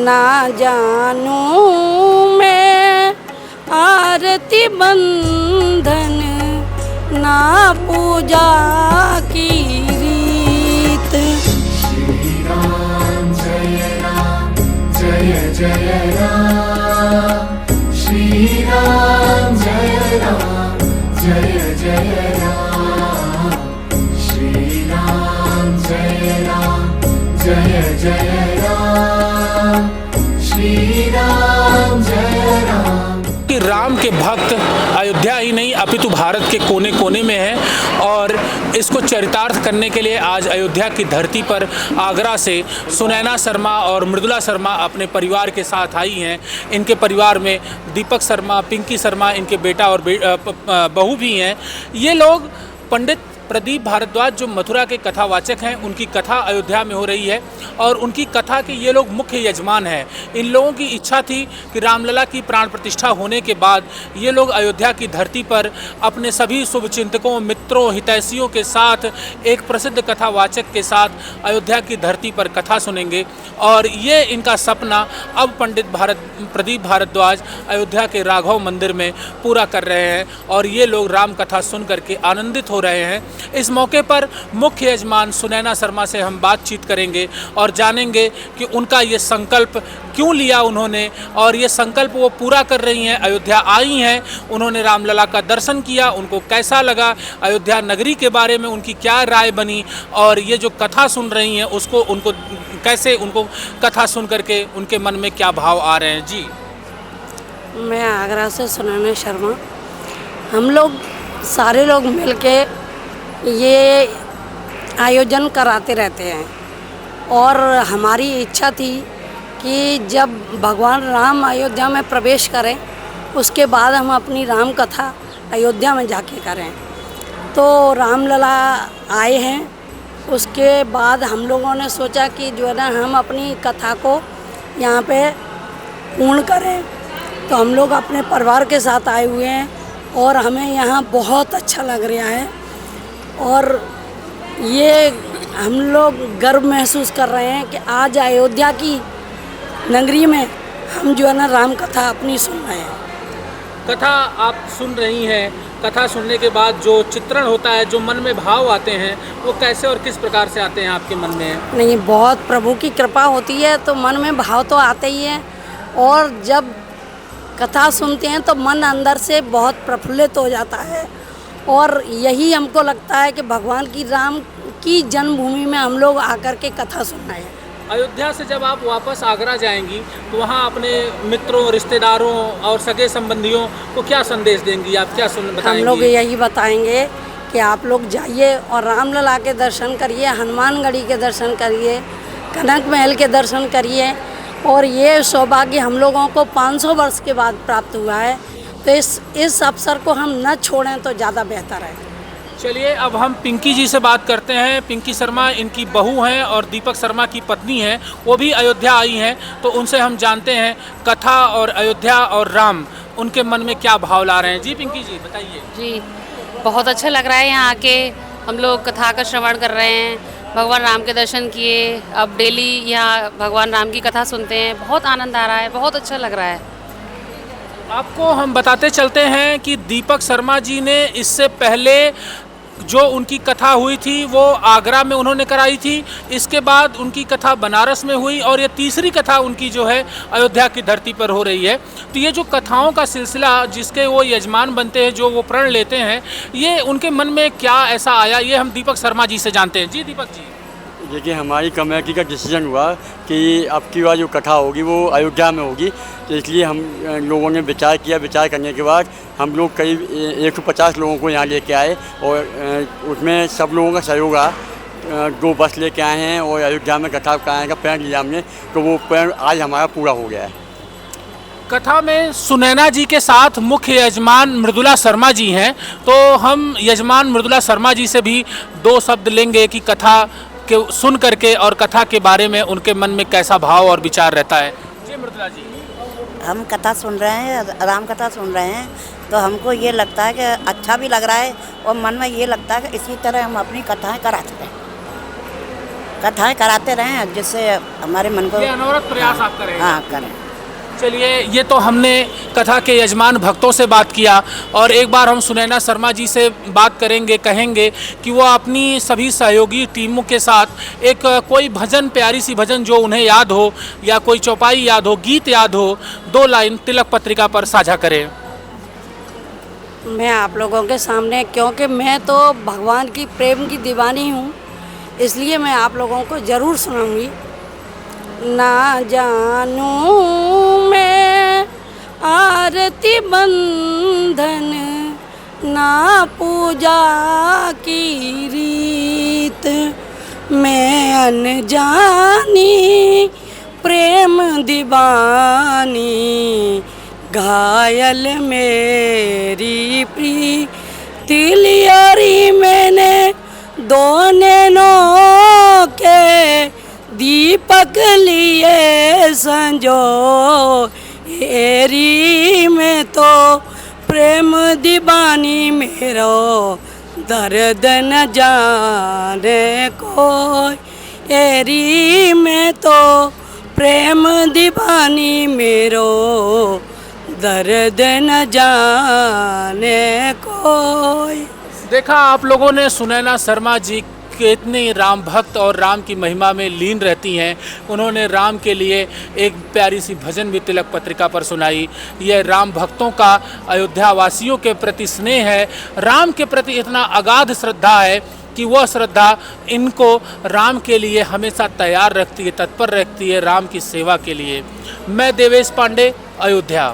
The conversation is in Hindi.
ना जानूं मैं आरती बंधन, ना पूजा की रीत। श्री राम जय जय राम, श्री राम जय जय राम, श्री राम जय जय राम, श्री राम जय राम। कि राम के भक्त अयोध्या ही नहीं अपितु भारत के कोने कोने में हैं और इसको चरितार्थ करने के लिए आज अयोध्या की धरती पर आगरा से सुनैना शर्मा और मृदुला शर्मा अपने परिवार के साथ आई हैं। इनके परिवार में दीपक शर्मा, पिंकी शर्मा, इनके बेटा और बहू भी हैं। ये लोग पंडित प्रदीप भारद्वाज जो मथुरा के कथावाचक हैं, उनकी कथा अयोध्या में हो रही है और उनकी कथा के ये लोग मुख्य यजमान हैं। इन लोगों की इच्छा थी कि रामलला की प्राण प्रतिष्ठा होने के बाद ये लोग अयोध्या की धरती पर अपने सभी शुभचिंतकों, मित्रों, हितैषियों के साथ एक प्रसिद्ध कथावाचक के साथ अयोध्या की धरती पर कथा सुनेंगे और ये इनका सपना अब पंडित प्रदीप भारद्वाज अयोध्या के राघव मंदिर में पूरा कर रहे हैं और ये लोग राम कथा सुन करके आनंदित हो रहे हैं। इस मौके पर मुख्य यजमान सुनैना शर्मा से हम बातचीत करेंगे और जानेंगे कि उनका ये संकल्प क्यों लिया उन्होंने और ये संकल्प वो पूरा कर रही हैं। अयोध्या आई हैं, उन्होंने रामलला का दर्शन किया, उनको कैसा लगा, अयोध्या नगरी के बारे में उनकी क्या राय बनी और ये जो कथा सुन रही हैं उसको उनको कैसे उनको कथा सुन करके उनके मन में क्या भाव आ रहे हैं। जी, मैं आगरा से सुनैना शर्मा। हम लोग सारे लोग मिलके ये आयोजन कराते रहते हैं और हमारी इच्छा थी कि जब भगवान राम अयोध्या में प्रवेश करें उसके बाद हम अपनी राम कथा अयोध्या में जाके करें। तो रामलला आए हैं, उसके बाद हम लोगों ने सोचा कि जो है ना हम अपनी कथा को यहाँ पे पूर्ण करें। तो हम लोग अपने परिवार के साथ आए हुए हैं और हमें यहाँ बहुत अच्छा लग रहा है और ये हम लोग गर्व महसूस कर रहे हैं कि आज अयोध्या की नगरी में हम जो है ना राम कथा अपनी सुन रहे हैं। कथा आप सुन रही हैं, कथा सुनने के बाद जो चित्रण होता है, जो मन में भाव आते हैं, वो कैसे और किस प्रकार से आते हैं आपके मन में? नहीं, बहुत प्रभु की कृपा होती है तो मन में भाव तो आते ही हैं और जब कथा सुनते हैं तो मन अंदर से बहुत प्रफुल्लित हो जाता है और यही हमको लगता है कि भगवान की राम की जन्मभूमि में हम लोग आकर के कथा सुनना है। अयोध्या से जब आप वापस आगरा जाएंगी तो वहाँ अपने मित्रों, रिश्तेदारों और सगे संबंधियों को क्या संदेश देंगी? आप क्या बताएंगी? हम लोग यही बताएंगे कि आप लोग जाइए और रामलला के दर्शन करिए, हनुमानगढ़ी के दर्शन करिए, कनक महल के दर्शन करिए और ये सौभाग्य हम लोगों को 500 वर्ष के बाद प्राप्त हुआ है तो इस अवसर को हम न छोड़ें तो ज़्यादा बेहतर है। चलिए अब हम पिंकी जी से बात करते हैं। पिंकी शर्मा इनकी बहू हैं और दीपक शर्मा की पत्नी हैं, वो भी अयोध्या आई हैं, तो उनसे हम जानते हैं कथा और अयोध्या और राम उनके मन में क्या भाव ला रहे हैं। जी पिंकी जी बताइए। जी, बहुत अच्छा लग रहा है यहाँ आके, हम लोग कथा का श्रवण कर रहे हैं, भगवान राम के दर्शन किए, अब डेली यहाँ भगवान राम की कथा सुनते हैं, बहुत आनंद आ रहा है, बहुत अच्छा लग रहा है। आपको हम बताते चलते हैं कि दीपक शर्मा जी ने इससे पहले जो उनकी कथा हुई थी वो आगरा में उन्होंने कराई थी, इसके बाद उनकी कथा बनारस में हुई और ये तीसरी कथा उनकी जो है अयोध्या की धरती पर हो रही है। तो ये जो कथाओं का सिलसिला जिसके वो यजमान बनते हैं, जो वो प्रण लेते हैं, ये उनके मन में क्या ऐसा आया, ये हम दीपक शर्मा जी से जानते हैं। जी दीपक जी। देखिए, हमारी कमेटी का डिसीजन हुआ कि अब की बार जो कथा होगी वो अयोध्या में होगी, तो इसलिए हम लोगों ने विचार किया। विचार करने के बाद हम लोग करीब 150 लोगों को यहाँ लेके आए और उसमें सब लोगों का सहयोग रहा। 2 बस लेके आए हैं और अयोध्या में कथा कराने का प्रण लिया हमने, तो वो प्रण आज हमारा पूरा हो गया है। कथा में सुनैना जी के साथ मुख्य यजमान मृदुला शर्मा जी हैं, तो हम यजमान मृदुला शर्मा जी से भी 2 शब्द लेंगे कि कथा के सुन करके और कथा के बारे में उनके मन में कैसा भाव और विचार रहता है। जी मृदुला जी। हम कथा सुन रहे हैं, राम कथा सुन रहे हैं, तो हमको ये लगता है कि अच्छा भी लग रहा है और मन में ये लगता है कि इसी तरह हम अपनी कथाएं कराते हैं। कथाएं कराते रहें जिससे हमारे मन को ये अनवरत प्रयास आप करेंगे। हाँ करें। चलिए, ये तो हमने कथा के यजमान भक्तों से बात किया और एक बार हम सुनैना शर्मा जी से बात करेंगे, कहेंगे कि वो अपनी सभी सहयोगी टीमों के साथ एक कोई भजन, प्यारी सी भजन जो उन्हें याद हो या कोई चौपाई याद हो, गीत याद हो, 2 लाइन तिलक पत्रिका पर साझा करें। मैं आप लोगों के सामने, क्योंकि मैं तो भगवान की प्रेम की दीवानी हूँ, इसलिए मैं आप लोगों को ज़रूर सुनाऊंगी। ना जानू मैं आरती बंधन, ना पूजा की रीत, मैं अनजानी प्रेम दीवानी, घायल मेरी प्रीत लियारी मैंने, 2 नैनों के दीपक लिए संजो, एरी में तो प्रेम दीवानी मेरो, दर्द न जाने कोई, एरी में तो प्रेम दीवानी मेरो, दर्द न जाने कोई। देखा आप लोगों ने सुनैना शर्मा जी कितने राम भक्त और राम की महिमा में लीन रहती हैं। उन्होंने राम के लिए एक प्यारी सी भजन भी तिलक पत्रिका पर सुनाई। यह राम भक्तों का अयोध्या वासियों के प्रति स्नेह है, राम के प्रति इतना अगाध श्रद्धा है कि वह श्रद्धा इनको राम के लिए हमेशा तैयार रखती है, तत्पर रखती है राम की सेवा के लिए। मैं देवेश पांडे, अयोध्या।